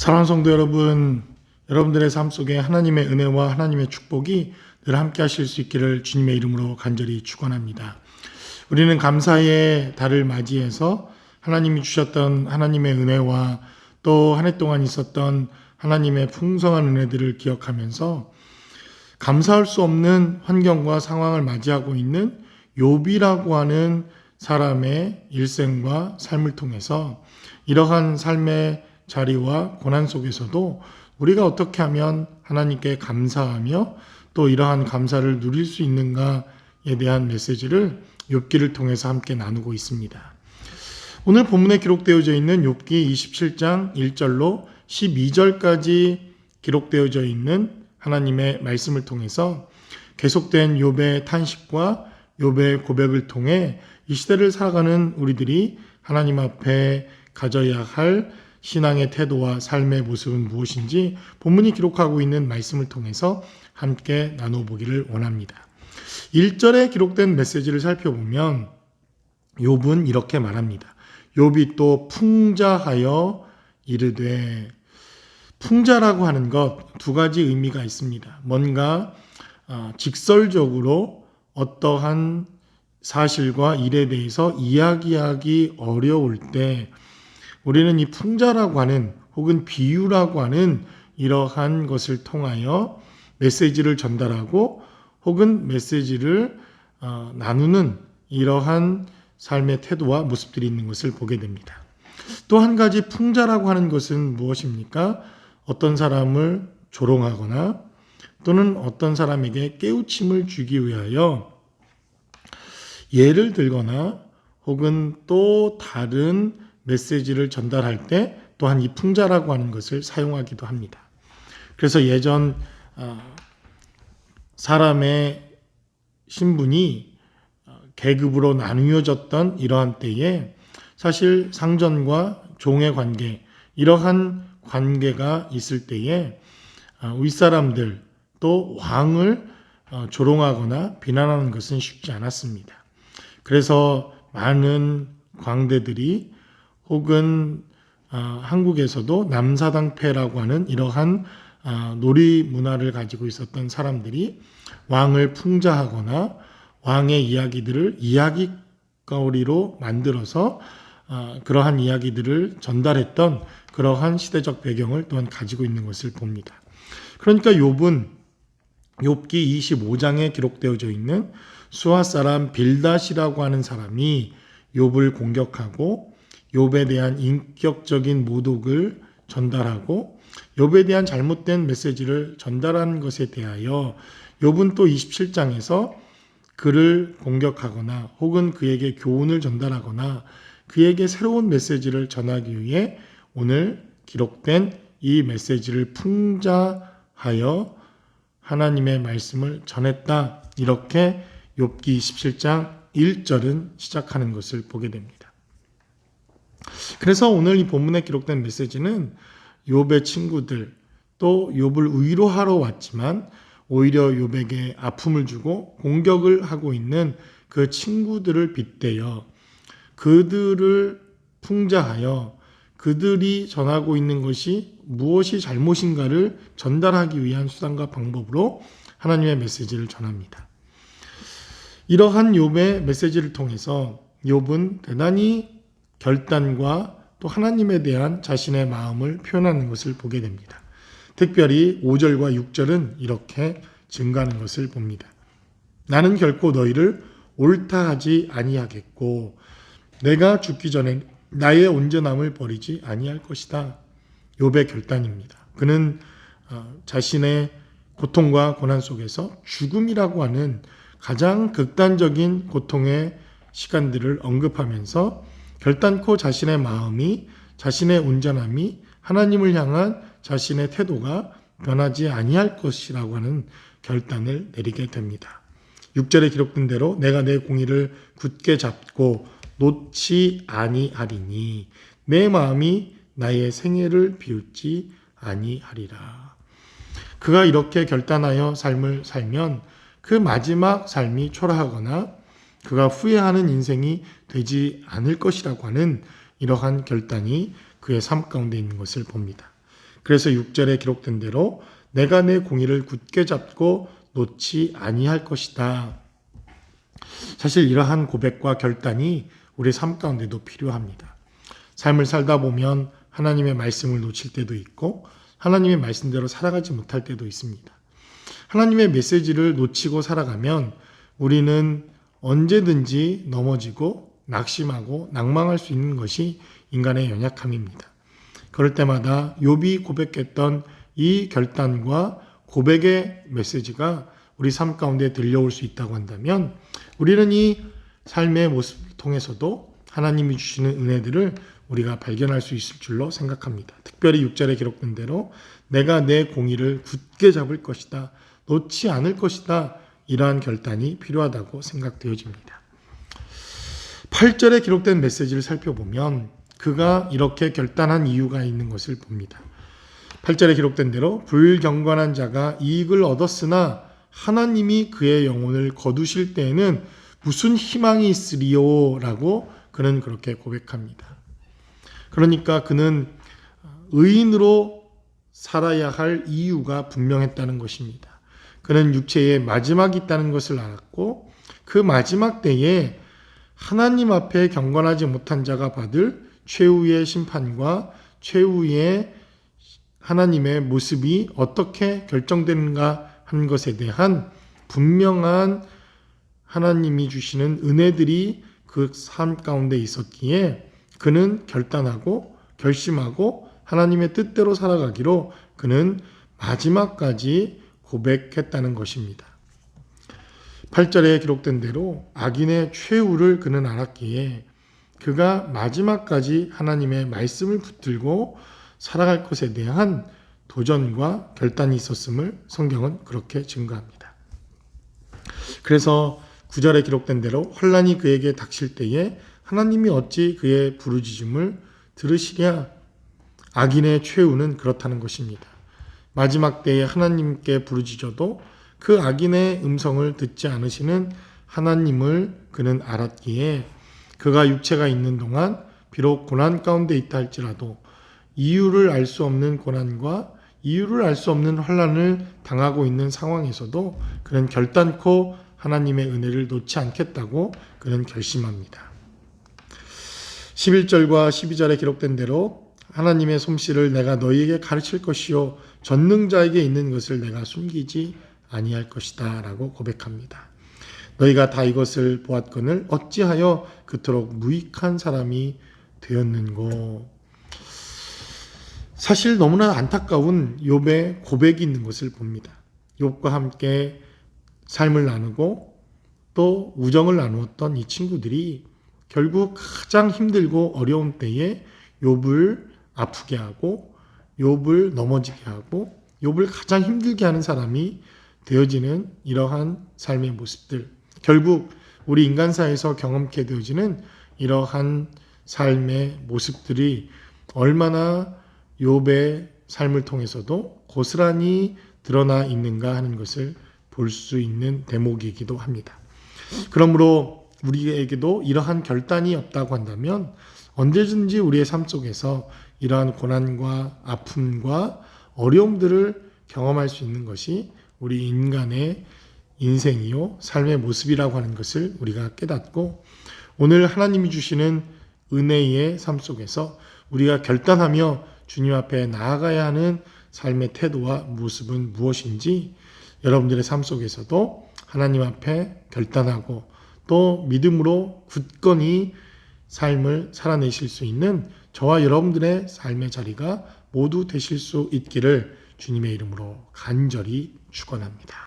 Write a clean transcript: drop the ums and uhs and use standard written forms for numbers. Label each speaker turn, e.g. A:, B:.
A: 사랑하는 성도 여러분, 여러분들의 삶 속에 하나님의 은혜와 하나님의 축복이 늘 함께 하실 수 있기를 주님의 이름으로 간절히 축원합니다. 우리는 감사의 달을 맞이해서 하나님이 주셨던 하나님의 은혜와 또 한 해 동안 있었던 하나님의 풍성한 은혜들을 기억하면서 감사할 수 없는 환경과 상황을 맞이하고 있는 욥이라고 하는 사람의 일생과 삶을 통해서 이러한 삶의 자리와 고난 속에서도 우리가 어떻게 하면 하나님께 감사하며 또 이러한 감사를 누릴 수 있는가에 대한 메시지를 욥기를 통해서 함께 나누고 있습니다. 오늘 본문에 기록되어져 있는 욥기 27장 1절로 12절까지 기록되어져 있는 하나님의 말씀을 통해서 계속된 욥의 탄식과 욥의 고백을 통해 이 시대를 살아가는 우리들이 하나님 앞에 가져야 할 신앙의 태도와 삶의 모습은 무엇인지 본문이 기록하고 있는 말씀을 통해서 함께 나눠보기를 원합니다. 1절에 기록된 메시지를 살펴보면 욥은 이렇게 말합니다. 욥이 또 풍자하여 이르되, 풍자라고 하는 것 두 가지 의미가 있습니다. 뭔가 직설적으로 어떠한 사실과 일에 대해서 이야기하기 어려울 때 우리는 이 풍자라고 하는 혹은 비유라고 하는 이러한 것을 통하여 메시지를 전달하고 혹은 메시지를 나누는 이러한 삶의 태도와 모습들이 있는 것을 보게 됩니다. 또 한 가지 풍자라고 하는 것은 무엇입니까? 어떤 사람을 조롱하거나 또는 어떤 사람에게 깨우침을 주기 위하여 예를 들거나 혹은 또 다른 메시지를 전달할 때 또한 이 풍자라고 하는 것을 사용하기도 합니다. 그래서 예전 사람의 신분이 계급으로 나누어졌던 이러한 때에 사실 상전과 종의 관계, 이러한 관계가 있을 때에 윗사람들 또 왕을 조롱하거나 비난하는 것은 쉽지 않았습니다. 그래서 많은 광대들이 혹은 한국에서도 남사당패라고 하는 이러한 놀이 문화를 가지고 있었던 사람들이 왕을 풍자하거나 왕의 이야기들을 이야기거리로 만들어서 그러한 이야기들을 전달했던 그러한 시대적 배경을 또한 가지고 있는 것을 봅니다. 그러니까 욥은 욥기 25장에 기록되어져 있는 수아 사람 빌닷이라고 하는 사람이 욥을 공격하고 욥에 대한 인격적인 모독을 전달하고 욥에 대한 잘못된 메시지를 전달하는 것에 대하여 욥은 또 27장에서 그를 공격하거나 혹은 그에게 교훈을 전달하거나 그에게 새로운 메시지를 전하기 위해 오늘 기록된 이 메시지를 풍자하여 하나님의 말씀을 전했다. 이렇게 욥기 27장 1절은 시작하는 것을 보게 됩니다. 그래서 오늘 이 본문에 기록된 메시지는 욥의 친구들 또 욥을 위로하러 왔지만 오히려 욥에게 아픔을 주고 공격을 하고 있는 그 친구들을 빗대어 그들을 풍자하여 그들이 전하고 있는 것이 무엇이 잘못인가를 전달하기 위한 수단과 방법으로 하나님의 메시지를 전합니다. 이러한 욥의 메시지를 통해서 욥은 대단히 결단과 또 하나님에 대한 자신의 마음을 표현하는 것을 보게 됩니다. 특별히 5절과 6절은 이렇게 증가하는 것을 봅니다. 나는 결코 너희를 옳다 하지 아니하겠고 내가 죽기 전에 나의 온전함을 버리지 아니할 것이다. 욥의 결단입니다. 그는 자신의 고통과 고난 속에서 죽음이라고 하는 가장 극단적인 고통의 시간들을 언급하면서 결단코 자신의 마음이 자신의 온전함이 하나님을 향한 자신의 태도가 변하지 아니할 것이라고 하는 결단을 내리게 됩니다. 6절에 기록된 대로 내가 내 공의를 굳게 잡고 놓지 아니하리니 내 마음이 나의 생애를 비웃지 아니하리라. 그가 이렇게 결단하여 삶을 살면 그 마지막 삶이 초라하거나 그가 후회하는 인생이 되지 않을 것이라고 하는 이러한 결단이 그의 삶 가운데 있는 것을 봅니다. 그래서 6절에 기록된 대로 내가 내 공의를 굳게 잡고 놓지 아니할 것이다. 사실 이러한 고백과 결단이 우리 삶 가운데도 필요합니다. 삶을 살다 보면 하나님의 말씀을 놓칠 때도 있고 하나님의 말씀대로 살아가지 못할 때도 있습니다. 하나님의 메시지를 놓치고 살아가면 우리는 언제든지 넘어지고 낙심하고 낭망할 수 있는 것이 인간의 연약함입니다. 그럴 때마다 욥이 고백했던 이 결단과 고백의 메시지가 우리 삶 가운데 들려올 수 있다고 한다면 우리는 이 삶의 모습을 통해서도 하나님이 주시는 은혜들을 우리가 발견할 수 있을 줄로 생각합니다. 특별히 6절에 기록된 대로 내가 내 공의를 굳게 잡을 것이다. 놓지 않을 것이다. 이러한 결단이 필요하다고 생각되어집니다. 8절에 기록된 메시지를 살펴보면 그가 이렇게 결단한 이유가 있는 것을 봅니다. 8절에 기록된 대로 불경건한 자가 이익을 얻었으나 하나님이 그의 영혼을 거두실 때에는 무슨 희망이 있으리요? 라고 그는 그렇게 고백합니다. 그러니까 그는 의인으로 살아야 할 이유가 분명했다는 것입니다. 그는 육체에 마지막이 있다는 것을 알았고 그 마지막 때에 하나님 앞에 경건하지 못한 자가 받을 최후의 심판과 최후의 하나님의 모습이 어떻게 결정되는가 하는 것에 대한 분명한 하나님이 주시는 은혜들이 그 삶 가운데 있었기에 그는 결단하고 결심하고 하나님의 뜻대로 살아가기로 그는 마지막까지 고백했다는 것입니다. 8절에 기록된 대로 악인의 최후를 그는 알았기에 그가 마지막까지 하나님의 말씀을 붙들고 살아갈 것에 대한 도전과 결단이 있었음을 성경은 그렇게 증거합니다. 그래서 9절에 기록된 대로 혼란이 그에게 닥칠 때에 하나님이 어찌 그의 부르짖음을 들으시랴. 악인의 최후는 그렇다는 것입니다. 마지막 때에 하나님께 부르짖어도 그 악인의 음성을 듣지 않으시는 하나님을 그는 알았기에 그가 육체가 있는 동안 비록 고난 가운데 있다 할지라도 이유를 알 수 없는 고난과 이유를 알 수 없는 혼란을 당하고 있는 상황에서도 그는 결단코 하나님의 은혜를 놓지 않겠다고 그는 결심합니다. 11절과 12절에 기록된 대로 하나님의 솜씨를 내가 너희에게 가르칠 것이요 전능자에게 있는 것을 내가 숨기지 아니할 것이다 라고 고백합니다. 너희가 다 이것을 보았거늘 어찌하여 그토록 무익한 사람이 되었는고. 사실 너무나 안타까운 욥의 고백이 있는 것을 봅니다. 욥과 함께 삶을 나누고 또 우정을 나누었던 이 친구들이 결국 가장 힘들고 어려운 때에 욥을 아프게 하고 욥을 넘어지게 하고 욥을 가장 힘들게 하는 사람이 되어지는 이러한 삶의 모습들, 결국 우리 인간사에서 경험케 되어지는 이러한 삶의 모습들이 얼마나 욥의 삶을 통해서도 고스란히 드러나 있는가 하는 것을 볼 수 있는 대목이기도 합니다. 그러므로 우리에게도 이러한 결단이 없다고 한다면 언제든지 우리의 삶 속에서 이러한 고난과 아픔과 어려움들을 경험할 수 있는 것이 우리 인간의 인생이요 삶의 모습이라고 하는 것을 우리가 깨닫고 오늘 하나님이 주시는 은혜의 삶 속에서 우리가 결단하며 주님 앞에 나아가야 하는 삶의 태도와 모습은 무엇인지 여러분들의 삶 속에서도 하나님 앞에 결단하고 또 믿음으로 굳건히 삶을 살아내실 수 있는 저와 여러분들의 삶의 자리가 모두 되실 수 있기를 주님의 이름으로 간절히 축원합니다.